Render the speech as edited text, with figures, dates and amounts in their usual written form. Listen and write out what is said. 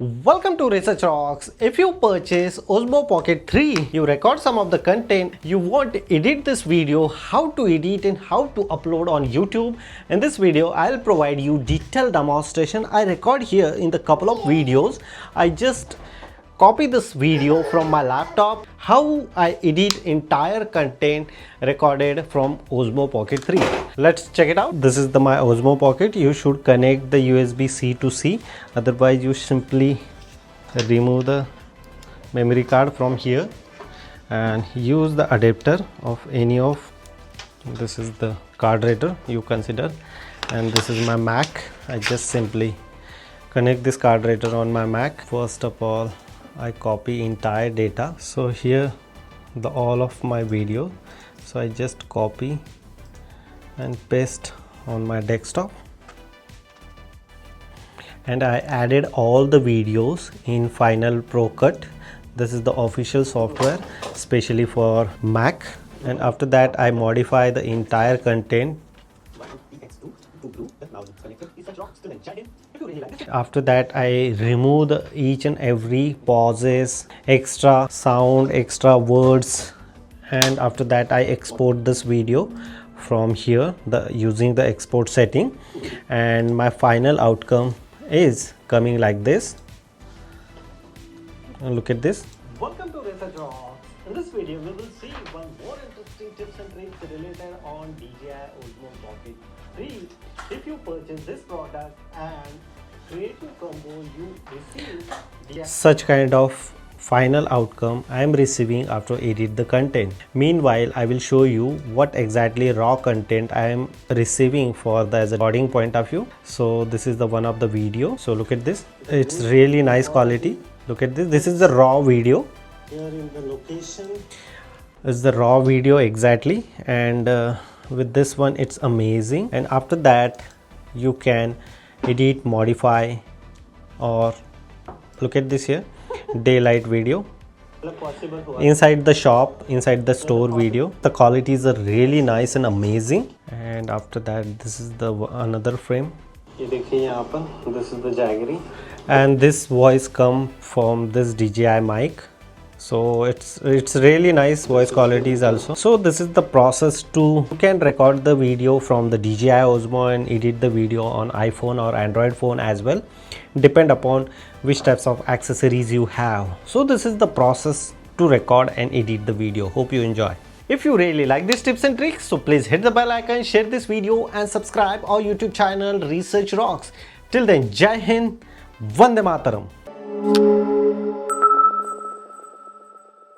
Welcome to Research Rocks. If you purchase Osmo Pocket 3, you record some of the content, you want to edit this video, how to edit and how to upload on YouTube. In this video, I'll provide you detailed demonstration. I record here in the couple of videos. I just copy this video from my laptop, how I edit entire content recorded from Osmo Pocket 3. Let's check it out. This is my Osmo Pocket. You should connect the USB-C to C, otherwise you simply remove the memory card from here and use the adapter of any of, this is the card reader you consider, and this is my Mac. I just simply connect this card reader on my Mac. First of all, I copy entire data. So here all of my video, so I just copy and paste on my desktop, and I added all the videos in Final Pro Cut. This is the official software especially for Mac, and after that I modify the entire content. After that I remove each and every pauses, extra sound, extra words, and after that I export this video from here using the export setting, and my final outcome is coming like this. And look at this. Welcome to Research Rocks. In this video we will see one more interesting tips and tricks related on DJI Osmo Pocket 3. If you purchase this product and creative combo, you receive such kind of final outcome I am receiving after edit the content. Meanwhile, I will show you what exactly raw content I am receiving for the as a recording point of view. So this is the one of the video. So look at this. It's really nice quality. Look at this. This is the raw video. Here in the location is the raw video exactly, and with this one it's amazing. And after that you can edit, modify, or look at this here, daylight video, inside the shop, inside the store video. The quality is really nice and amazing. And after that, this is the another frame. This is the jaggery, and this voice come from this DJI mic. So it's really nice voice qualities also. So this is the process to, you can record the video from the DJI Osmo and edit the video on iPhone or Android phone as well, depend upon which types of accessories you have. So this is the process to record and edit the video. Hope you enjoy. If you really like these tips and tricks, so please hit the bell icon, share this video and subscribe our YouTube channel Research Rocks. Till then, Jai Hind, Vande Mataram.